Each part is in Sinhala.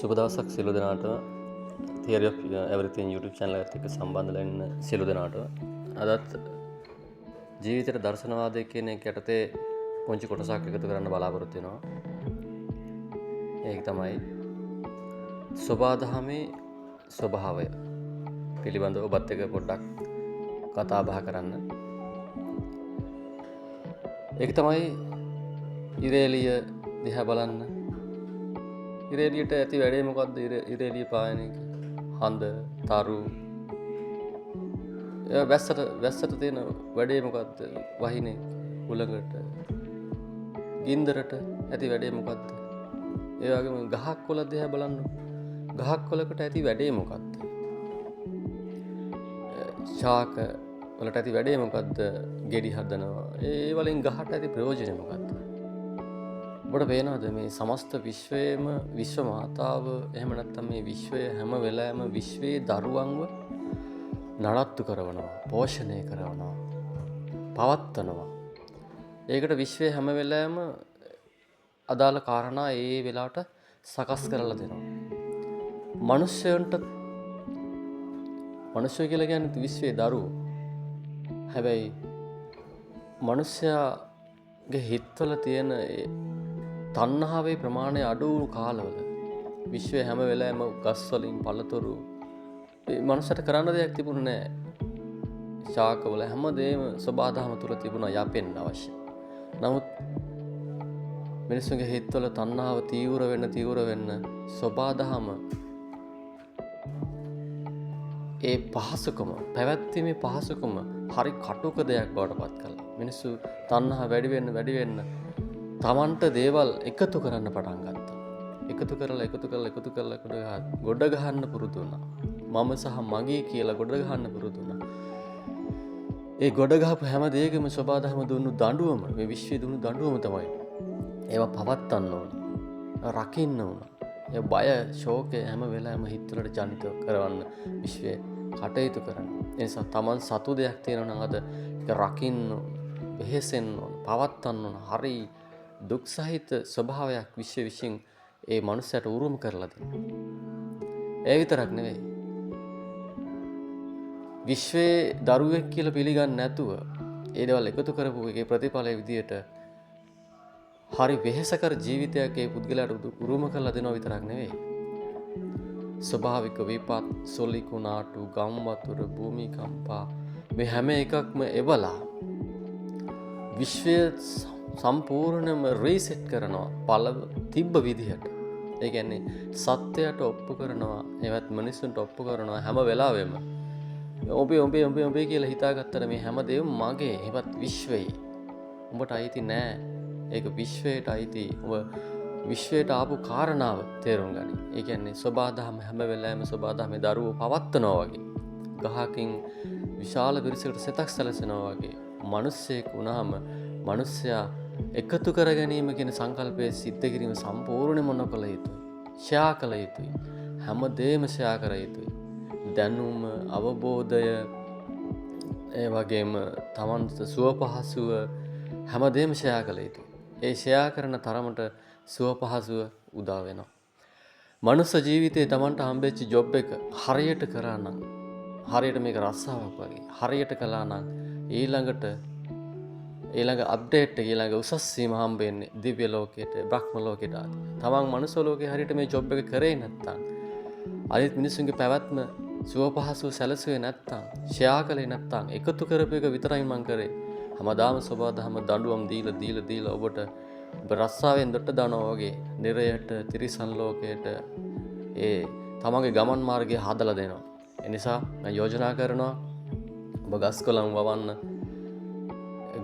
සුබ දවසක් සියලු දෙනාට Theory of Everything YouTube channel එකට එක්ක සම්බන්ධ වෙන්න සියලු දෙනාට අදත් ජීවිතේට දර්ශනවාදය කියන එක යටතේ පොන්චි කොටසක් එකතු කරන්න බලාපොරොත්තු වෙනවා. ඒක තමයි සෝබාදහමේ ස්වභාවය පිළිබඳව ඔබත් එක්ක පොඩ්ඩක් කතා බහ කරන්න. ඒක තමයි ඉරේලිය දිහා බලන්න. ඉරේලියට ඇති වැඩේ මොකද්ද? ඉරේලිය පායන එක. හඳ, තරු. ඒ වැස්සට තියෙන වැඩේ මොකද්ද? වහිනේ උලඟට. ගින්දරට ඇති වැඩේ මොකද්ද? ඒ වගේම ගහක් කොළ දිහා බලන්න. ගහක් කොළකට ඇති වැඩේ මොකද්ද? ශාක වලට ඇති වැඩේ මොකද්ද? ගෙඩි හදනවා. ඒ වලින් ගහට ඇති ප්‍රයෝජනය මොකද්ද? ඔබට පේනවද මේ සමස්ත විශ්වයේම විශ්ව මාතාව එහෙම නැත්නම් මේ විශ්වය හැම වෙලාවෙම විශ්වයේ දරුවන්ව නඩත්තු කරනවා, පෝෂණය කරනවා, පවත්වනවා. ඒකට විශ්වය හැම වෙලාවෙම අදාළ කාරණා ඒ වෙලාවට සකස් කරලා දෙනවා. මිනිස්සු කියලා කියන්නේ විශ්වයේ දරුවෝ. හැබැයි මිනිස්යාගේ හිතවල තියෙන තණ්හාවේ ප්‍රමාණය අඩු වුණු කාලවල විශ්වය හැම වෙලාවෙම ගස් වලින් පළතුරු ඒ මනුස්සයට කරන්න දෙයක් තිබුණේ නැහැ. ශාකවල හැමදේම සබාධම තුල තිබුණා යපෙන්න අවශ්‍ය. නමුත් මිනිස්සුන්ගේ හිතවල තණ්හාව තීව්‍ර වෙන්න සබාධම ඒ පහසුකම පැවැත්මේ පහසුකම හරි කටුක දෙයක් බවට පත් කළා. මිනිස්සු තණ්හා වැඩි වෙන්න තමන්ට දේවල් එකතු කරන්න පටන් ගත්තා. එකතු කරලා ගොඩ ගහන්න පුරුදු වුණා. මම සහ මගේ කියලා ගොඩ ගහන්න පුරුදු වුණා. ඒ ගොඩ ගහපු හැම දෙයකම සබාධම දුන්නු දඬුවම, මේ විශ්වයේ දුන්නු දඬුවම තමයි. ඒවා පවත්වන්න ඕන. රකින්න ඕන. ඒ බය, ශෝකය හැම වෙලාවෙම හිතවලට ජනිත කරවන්න විශ්වයේ කටයුතු කරන. ඒ නිසා තමන් සතු දෙයක් තියෙනවා නම් අද ඒක රකින්න ඕන, වෙහෙසෙන්න ඕන, පවත්වන්න ඕන. හරි දුක් සහිත ස්වභාවයක් විශ්ව විශ්ින් ඒ මනුස්සයට උරුම කරලා දෙනවා. ඒ විතරක් නෙවෙයි. විශ්වයේ දරුවෙක් කියලා පිළිගන්නේ නැතුව ඒ දේවල් එකතු කරපු එකේ ප්‍රතිඵලයේ විදියට හරි වෙහෙසකර ජීවිතයක් ඒ පුද්ගලයාට උරුම කරලා දෙනවා විතරක් නෙවෙයි. ස්වභාවික විපත්, සොලිකුණාටු, ගම් වතුර, භූමිකම්පා මේ හැම එකක්ම එවලා විශ්වය සම්පූර්ණයෙන්ම රීසෙට් කරනවා පළව තිබ්බ විදිහට. ඒ කියන්නේ සත්‍යයට ඔප්පු කරනවා, ඒවත් මිනිසුන්ට ඔප්පු කරනවා හැම වෙලාවෙම. ඔබේ කියලා හිතාගත්තට මේ හැමදේම මගේ, ඒවත් විශ්වයේ. උඹට අයිති නෑ. ඒක විශ්වයට අයිති. ඔබ විශ්වයට ආපු කාරණාව තේරුම් ගනි. ඒ කියන්නේ සබාධම හැම වෙලාවෙම සබාධමේ දරුවෝ පවත්වනවා වගේ. ගහකින් විශාල පිරිසකට සෙතක් සැලසෙනවා වගේ. මිනිස්සෙක් වුණාම මිනිස්සයා එකතු කර ගැනීම කියන සංකල්පයේ සිද්ධ කිරීම සම්පූර්ණයෙන්ම නොකළ යුතුයි. ෂෙයා කළ යුතුයි. හැමදේම ෂෙයා කර යුතුයි. දැනුම, අවබෝධය, ඒ වගේම තමන්ට සුව පහසුව හැමදේම ෂෙයා කළ යුතුයි. ඒ ෂෙයා කරන තරමට සුව පහසුව උදා වෙනවා. මනුස්ස ජීවිතේ තමන්ට හම්බෙච්ච ජොබ් එක හරියට කරා නම්, හරියට මේක රස්සාවක් වගේ හරියට කළා නම් ඊළඟ අප්ඩේට් එක, ඊළඟ උසස් සීම හම්බෙන්නේ දිව්‍ය ලෝකයට, බ්‍රහ්ම ලෝකයට ආදී. තමන් මනුස්ස ලෝකේ හරියට මේ ජොබ් එක කරේ නැත්නම්, අනිත් මිනිස්සුන්ගේ පැවැත්ම සුව පහසුව සැලසුවේ නැත්නම්, ෂෙයා කළේ නැත්නම්, එකතු කරපු එක විතරයි මං කරේ. හැමදාම සබාධම දඬුවම් දීලා ඔබට රස්සාවෙන් දොට්ට දානවා වගේ නිරයට, තිරිසන් ලෝකයට ඒ තමන්ගේ ගමන් මාර්ගය හදලා දෙනවා. ඒ නිසා මම යෝජනා කරනවා ඔබ ගස් කොළන් වවන්න,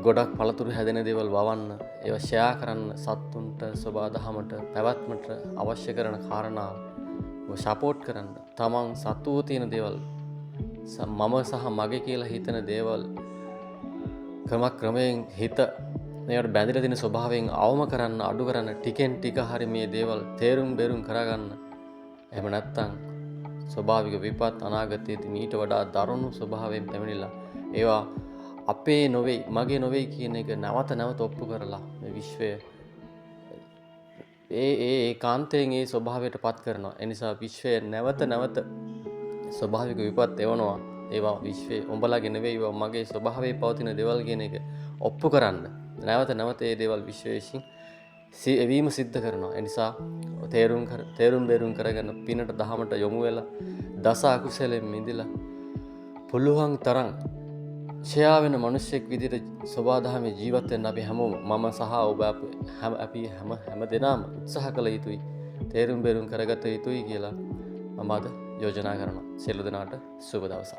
ගොඩක් පළතුරු හැදෙන දේවල් වවන්න, ඒවා ෂෙයා කරන්න, සත්තුන්ට, සබාධමට, පැවැත්මට අවශ්‍ය කරන කාරණා ඔබ සපෝට් කරන්න. තමන් සතුව තියෙන දේවල්, මම සහ මගේ කියලා හිතන දේවල් ක්‍රමයෙන් හිත මේකට බැඳිලා තියෙන ස්වභාවයෙන් අවම කරන්න, අඩු කරන්න, ටිකෙන් ටික හරි මේ දේවල් තේරුම් බේරුම් කරගන්න. එහෙම නැත්නම් ස්වභාවික විපත් අනාගතයේදී මීට වඩා දරුණු ස්වභාවයෙන් පැමිණිලා ඒවා අපේ නොවේ, මගේ නොවේ කියන එක නැවත ඔප්පු කරලා මේ විශ්වය ඒ කාන්තයෙන් ඒ ස්වභාවයට පත් කරනවා. එනිසා විශ්වය නැවත නැවත ස්වභාවික විපත් එවනවා. ඒවා විශ්වයේ උඹලාගේ නෙවෙයි, ඒවා මගේ ස්වභාවයේ පවතින දේවල් කියන එක ඔප්පු කරන්න. නැවත නැවත ඒ දේවල් විශ්වය විසින් එවීම සිද්ධ කරනවා. එනිසා තේරුම් බේරුම් කරගෙන පිනට දහමට යොමු වෙලා දස අකුසලෙන් මිදලා පුළුවන් තරම් ෂයා වෙන මිනිස්සෙක් විදිහට සබාධමේ ජීවත් වෙන්න අපි හැමෝම මම සහ ඔබ අපි හැම දෙනාම උත්සාහ කළ යුතුයි. තේරුම් බේරුම් කරගත යුතුයි කියලා මම අද යෝජනා කරනවා. සියලු දෙනාට සුබ දවසක්.